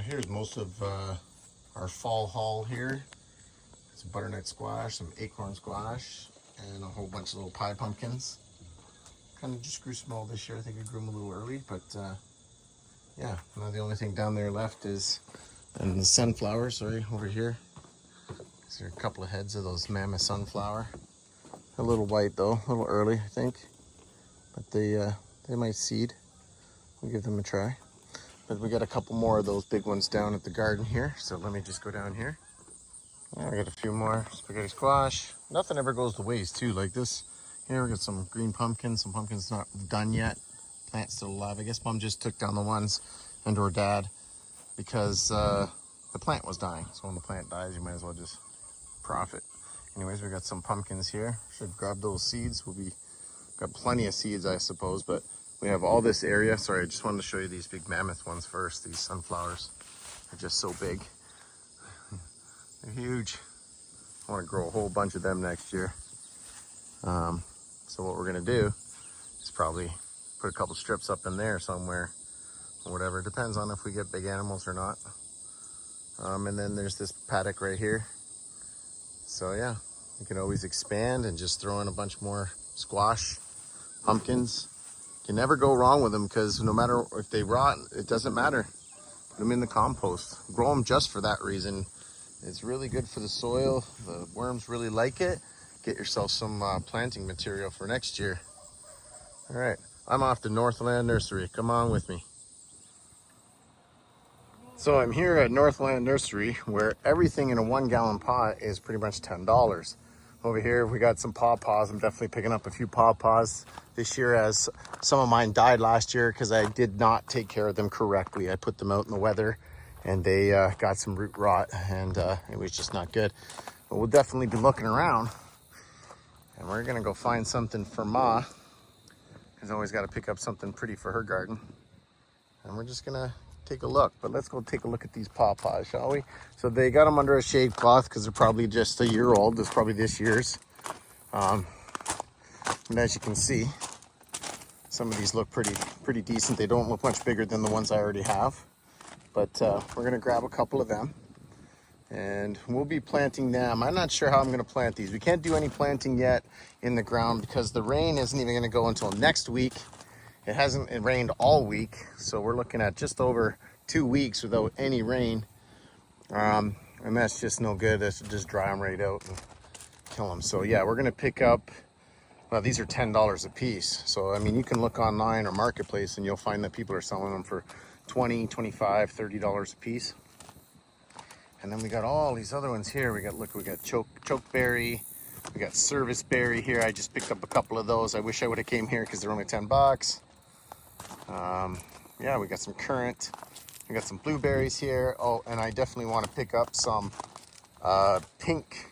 Here's most of our fall haul here. Some butternut squash, some acorn squash, and a whole bunch of little pie pumpkins. Kind of just grew small this year. I think I grew them a little early, but yeah. Now the only thing down there left is the sunflowers. Sorry, over here. These are a couple of heads of those mammoth sunflower. A little white though, a little early, I think. But they might seed. We'll give them a try. But we got a couple more of those big ones down at the garden here. So let me just go down here. Yeah, we got a few more spaghetti squash. Nothing ever goes to waste too, like this. Here we got some green pumpkins. Some pumpkins not done yet. Plant's still alive. I guess Mom just took down the ones, and or Dad, because the plant was dying. So when the plant dies, you might as well just profit. Anyways, we got some pumpkins here. Should grab those seeds. Got plenty of seeds, I suppose, but we have all this area. Sorry, I just wanted to show you these big mammoth ones first. These sunflowers are just so big. They're huge. I want to grow a whole bunch of them next year. So what we're gonna do is probably put a couple strips up in there somewhere or whatever. It depends on if we get big animals or not. And then there's this paddock right here. So yeah, you can always expand and just throw in a bunch more squash, pumpkins. You can never go wrong with them because no matter if they rot, it doesn't matter. Put them in the compost. Grow them just for that reason. It's really good for the soil. The worms really like it. Get yourself some planting material for next year. All right, I'm off to Northland Nursery. Come on with me. So I'm here at Northland Nursery where everything in a 1 gallon pot is pretty much $10. Over here we got some pawpaws. I'm definitely picking up a few pawpaws this year, as some of mine died last year because I did not take care of them correctly. I put them out in the weather and they got some root rot, and it was just not good. But we'll definitely be looking around, and we're gonna go find something for Ma, because I always got to pick up something pretty for her garden. And we're just gonna take a look. But let's go take a look at these pawpaws, shall we? So they got them under a shade cloth because they're probably just a year old. It's probably this year's. And as you can see, some of these look pretty decent. They don't look much bigger than the ones I already have. But we're gonna grab a couple of them and we'll be planting them. I'm not sure how I'm gonna plant these. We can't do any planting yet in the ground because the rain isn't even gonna go until next week. It hasn't rained all week, so we're looking at just over 2 weeks without any rain. And that's just no good. That's just dry them right out and kill them. So yeah, we're gonna pick up, well, these are $10 a piece. So I mean, you can look online or Marketplace and you'll find that people are selling them for $20, $25, $30 a piece. And then we got all these other ones here. We got chokeberry, we got serviceberry here. I just picked up a couple of those. I wish I would have came here because they're only 10 bucks. Yeah, we got some currant. We got some blueberries here. Oh, and I definitely want to pick up some pink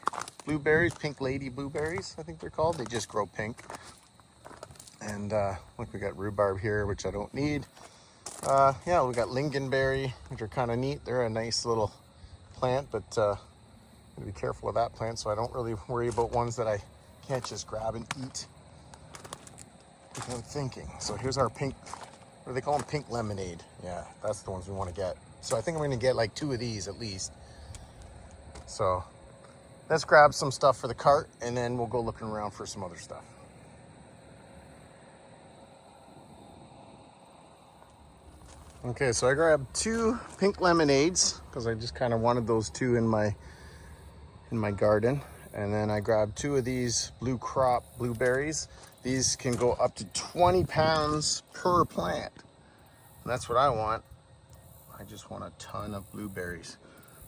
blueberries, pink lady blueberries, I think they're called. They just grow pink. And look, we got rhubarb here, which I don't need. Yeah, we got lingonberry, which are kind of neat. They're a nice little plant, but gotta be careful of that plant, so I don't really worry about ones that I can't just grab and eat without thinking. So here's our pink, what do they call them? Pink lemonade. Yeah, that's the ones we want to get. So I think I'm going to get like 2 of these at least. So let's grab some stuff for the cart and then we'll go looking around for some other stuff. Okay, so I grabbed 2 pink lemonades because I just kind of wanted those 2 in my garden. And then I grabbed 2 of these blue crop blueberries. These can go up to 20 pounds per plant. And that's what I want. I just want a ton of blueberries.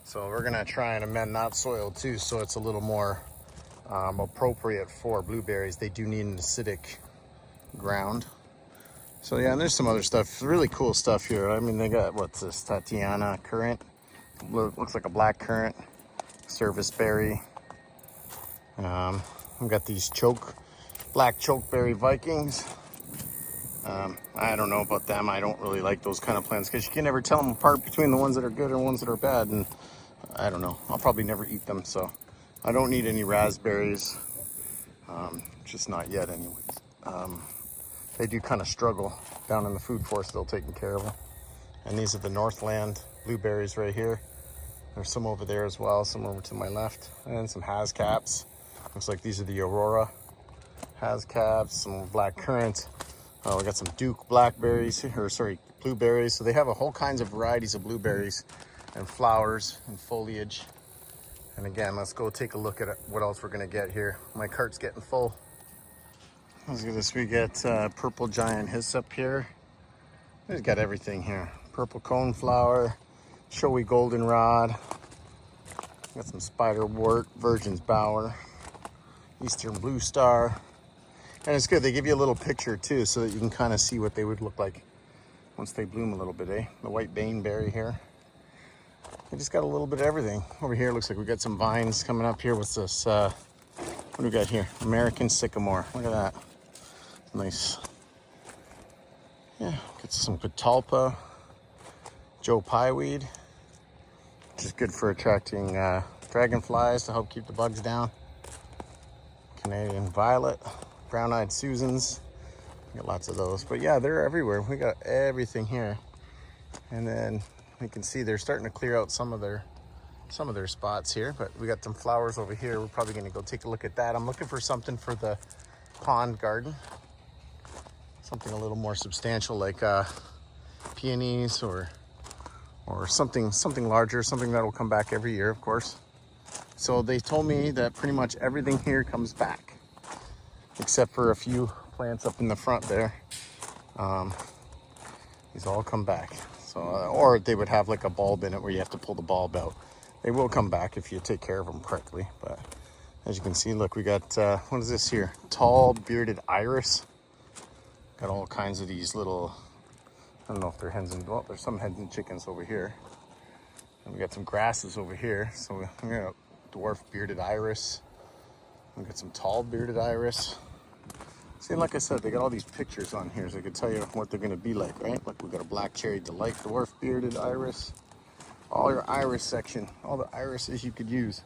So we're gonna try and amend that soil too, so it's a little more appropriate for blueberries. They do need an acidic ground. So yeah, and there's some other stuff, really cool stuff here. I mean, they got, what's this, Tatiana currant? Looks like a black currant. Serviceberry. We've got these black chokeberry Vikings. I don't know about them. I don't really like those kind of plants because you can never tell them apart between the ones that are good and ones that are bad. And I don't know. I'll probably never eat them. So I don't need any raspberries. Just not yet anyways. They do kind of struggle down in the food forest, still taking care of them. And these are the Northland blueberries right here. There's some over there as well, some over to my left, and some Hascaps. Looks like these are the Aurora Hascaps, some black currant. We got some Duke blackberries, or sorry, blueberries. So they have a whole kinds of varieties of blueberries and flowers and foliage. And again, let's go take a look at what else we're gonna get here. My cart's getting full. Let's do this. We get purple giant hyssop here. We've got everything here. Purple coneflower, showy goldenrod. Got some spiderwort, virgin's bower, eastern blue star. And it's good, they give you a little picture too so that you can kind of see what they would look like once they bloom a little bit, eh? The white baneberry here. We just got a little bit of everything. Over here, looks like we got some vines coming up here with this, what do we got here? American sycamore, look at that. Nice. Yeah, got some catalpa, Joe pieweed, which is good for attracting dragonflies to help keep the bugs down. Canadian violet. Brown-eyed Susans, we got lots of those. But yeah, they're everywhere. We got everything here. And then we can see they're starting to clear out some of their spots here. But we got some flowers over here. We're probably gonna go take a look at that. I'm looking for something for the pond garden. Something a little more substantial, like peonies or something larger, something that will come back every year, of course. So they told me that pretty much everything here comes back, except for a few plants up in the front there. These all come back. So, or they would have like a bulb in it where you have to pull the bulb out. They will come back if you take care of them correctly. But as you can see, look, we got, what is this here? Tall bearded iris. Got all kinds of these little, I don't know if they're hens and, well, there's some hens and chickens over here. And we got some grasses over here. So we got dwarf bearded iris. We got some tall bearded iris. See, like I said, they got all these pictures on here so I could tell you what they're gonna be like, right? Like we got a black cherry delight dwarf bearded iris. All your iris section, all the irises you could use.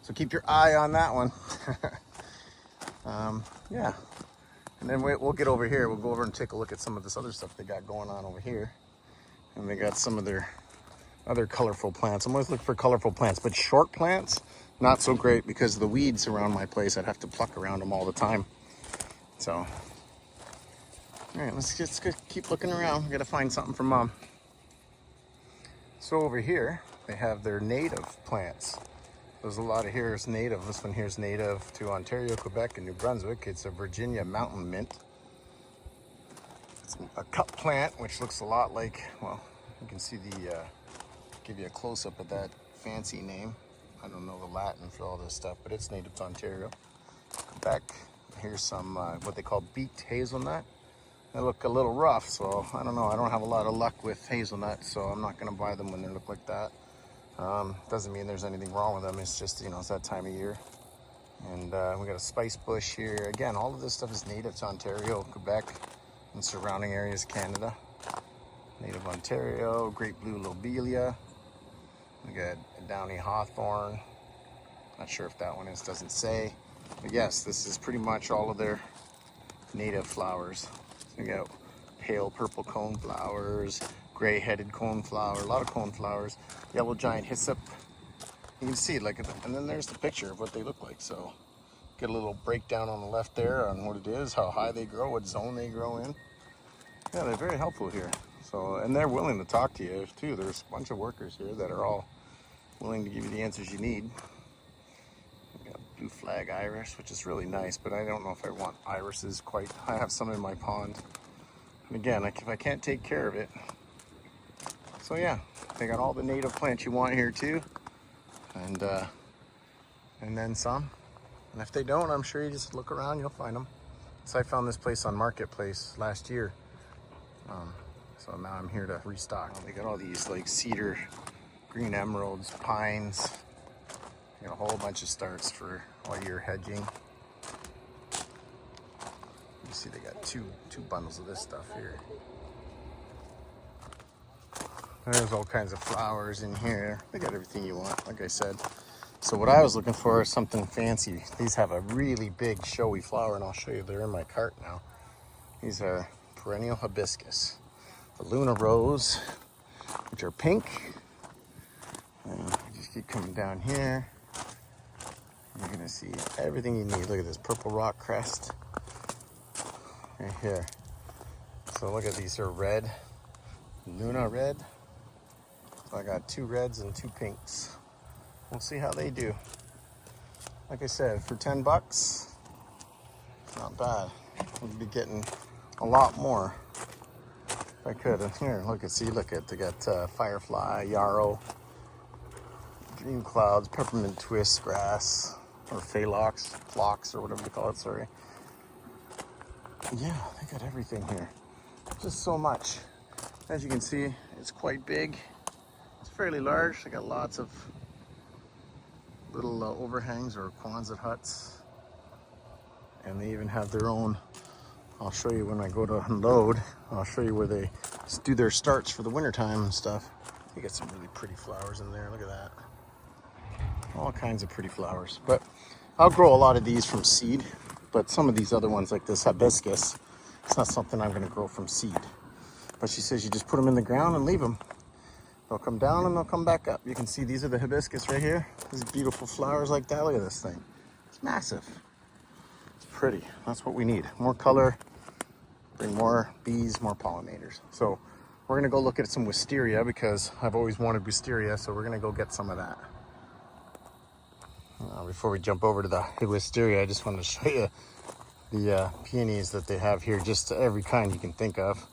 So keep your eye on that one. Yeah. And then we'll get over here. We'll go over and take a look at some of this other stuff they got going on over here. And they got some of their other colorful plants. I'm always looking for colorful plants, but short plants, not so great because of the weeds around my place. I'd have to pluck around them all the time. So, all right, let's just keep looking around. We gotta find something for Mom. So over here, they have their native plants. There's a lot of here is native. This one here is native to Ontario, Quebec, and New Brunswick. It's a Virginia mountain mint. It's a cup plant, which looks a lot like, well, you can see the, give you a close-up of that fancy name. I don't know the Latin for all this stuff, but it's native to Ontario. Quebec, here's some, what they call beaked hazelnut. They look a little rough, so I don't know. I don't have a lot of luck with hazelnuts, so I'm not gonna buy them when they look like that. Doesn't mean there's anything wrong with them. It's just, you know, it's that time of year. And we got a spice bush here. Again, all of this stuff is native to Ontario, Quebec, and surrounding areas, Canada. Native Ontario, great blue lobelia. We got a downy hawthorn. Not sure if that one is, doesn't say. But yes, this is pretty much all of their native flowers. So we got pale purple cone flowers, gray-headed coneflower, a lot of coneflowers, yellow giant hyssop. You can see, like, and then there's the picture of what they look like. So get a little breakdown on the left there on what it is, how high they grow, what zone they grow in. Yeah, they're very helpful here. So, and they're willing to talk to you too. There's a bunch of workers here that are all willing to give you the answers you need. We got blue flag iris, which is really nice, but I don't know if I want irises quite. I have some in my pond. And again, if I can't take care of it. So yeah, they got all the native plants you want here too. And then some. And if they don't, I'm sure you just look around, you'll find them. So I found this place on Marketplace last year. So now I'm here to restock. They got all these like cedar, green emeralds, pines. They got a whole bunch of starts for all your hedging. You see they got two bundles of this stuff here. There's all kinds of flowers in here. They got everything you want, like I said. So what I was looking for is something fancy. These have a really big showy flower, and I'll show you, they're in my cart now. These are perennial hibiscus. The Luna Rose, which are pink. And just keep coming down here. You're gonna see everything you need. Look at this purple rock crest right here. So look at these are red, Luna red. So I got 2 reds and 2 pinks. We'll see how they do. Like I said, for 10 bucks, it's not bad. We'd be getting a lot more if I could. And here, look at, they got firefly, yarrow, dream clouds, peppermint twist grass, or phlox, or whatever you call it, sorry. Yeah, they got everything here. Just so much. As you can see, it's quite big. It's fairly large. They got lots of little overhangs or Quonset huts. And they even have their own, I'll show you when I go to unload, I'll show you where they do their starts for the wintertime and stuff. You get some really pretty flowers in there, look at that. All kinds of pretty flowers. But I'll grow a lot of these from seed, but some of these other ones like this hibiscus, it's not something I'm gonna grow from seed. But she says you just put them in the ground and leave them. They'll come down and they'll come back up. You can see these are the hibiscus right here. These beautiful flowers like that. Look at this thing. It's massive. It's pretty. That's what we need. More color, bring more bees, more pollinators. So we're gonna go look at some wisteria because I've always wanted wisteria, so we're gonna go get some of that. Before we jump over to the wisteria, I just wanted to show you the peonies that they have here, just every kind you can think of.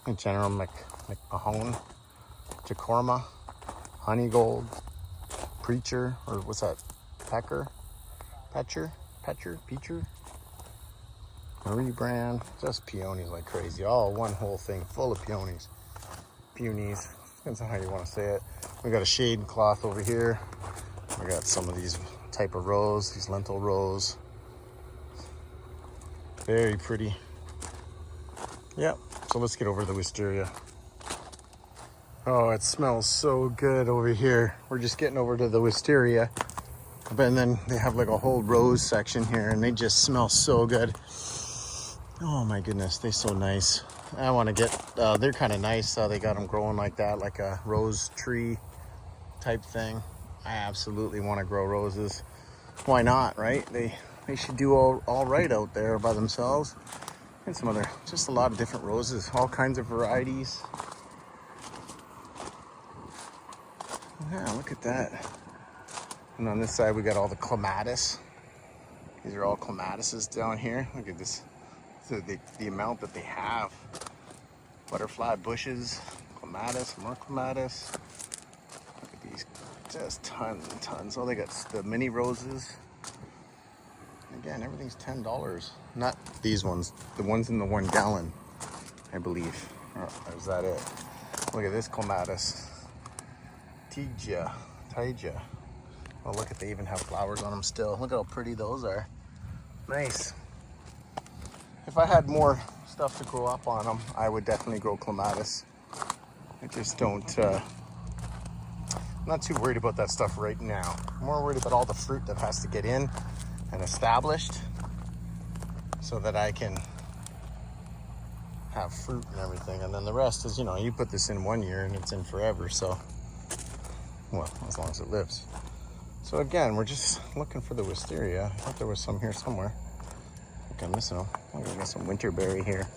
In general, McMahon, Jacorma, Honeygold, Preacher, or what's that? Pecher, Marie Brand, just peonies like crazy. All one whole thing full of peonies. Peonies, depends on how you want to say it. We got a shade cloth over here. We got some of these type of rose, these lentil rose. Very pretty. Yep, so let's get over to the wisteria. Oh, it smells so good over here. We're just getting over to the wisteria. But then they have like a whole rose section here and they just smell so good. Oh my goodness, they're so nice. I want to get, they're kind of nice. They got them growing like that, like a rose tree type thing. I absolutely want to grow roses. Why not, right? They should do all right out there by themselves. And some other, just a lot of different roses, all kinds of varieties. Yeah, look at that. And on this side, we got all the clematis. These are all clematises down here. Look at this, the amount that they have. Butterfly bushes, clematis, more clematis. Look at these, just tons and tons. Oh, they got the mini roses. Again, everything's $10. Not these ones, the ones in the 1 gallon, I believe. Oh, is that it? Look at this clematis. Tyja. Oh, look at, they even have flowers on them still. Look how pretty those are. Nice. If I had more stuff to grow up on them, I would definitely grow clematis. I just don't, I'm not too worried about that stuff right now. I'm more worried about all the fruit that has to get in and established so that I can have fruit and everything. And then the rest is, you know, you put this in 1 year and it's in forever. So, well, as long as it lives. So again, we're just looking for the wisteria. I thought there was some here somewhere. I think I'm missing them. Oh, we got some winterberry here.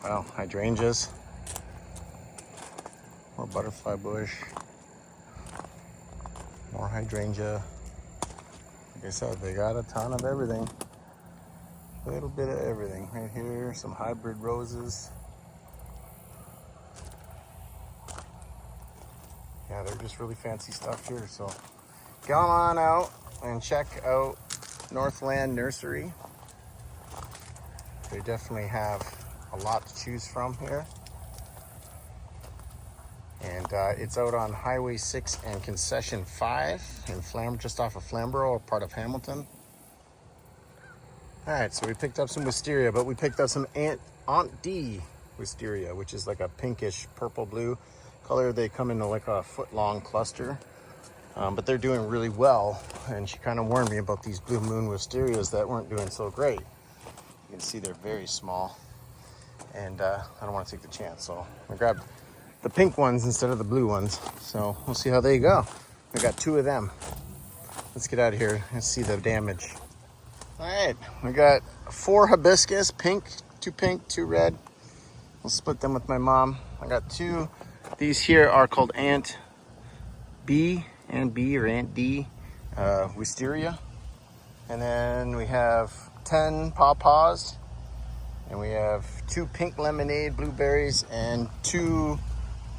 Wow, hydrangeas. More butterfly bush. More hydrangea. Like I said, they got a ton of everything. A little bit of everything. Right here, some hybrid roses. Yeah, they're just really fancy stuff here. So come on out and check out Northland Nursery. They definitely have a lot to choose from here. And it's out on Highway 6 and Concession 5 in just off of Flamborough, part of Hamilton. All right, so we picked up some wisteria, but we picked up some Aunt D wisteria, which is like a pinkish purple blue color. They come in like a foot-long cluster, but they're doing really well. And she kind of warned me about these blue moon wisterias that weren't doing so great. You can see they're very small, and I don't want to take the chance. So I grabbed the pink ones instead of the blue ones. So we'll see how they go. We got 2 of them. Let's get out of here and see the damage. All right, we got 4 hibiscus, pink, 2 red. We'll split them with my mom. I got 2. These here are called Ant B, Ant B or Ant D, wisteria. And then we have 10 pawpaws. And we have 2 pink lemonade blueberries and 2,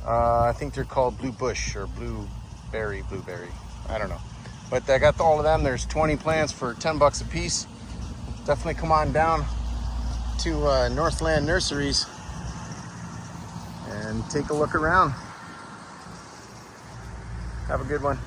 I think they're called blue bush or blueberry. I don't know. But I got all of them. There's 20 plants for 10 bucks a piece. Definitely come on down to Northland Nurseries and take a look around. Have a good one.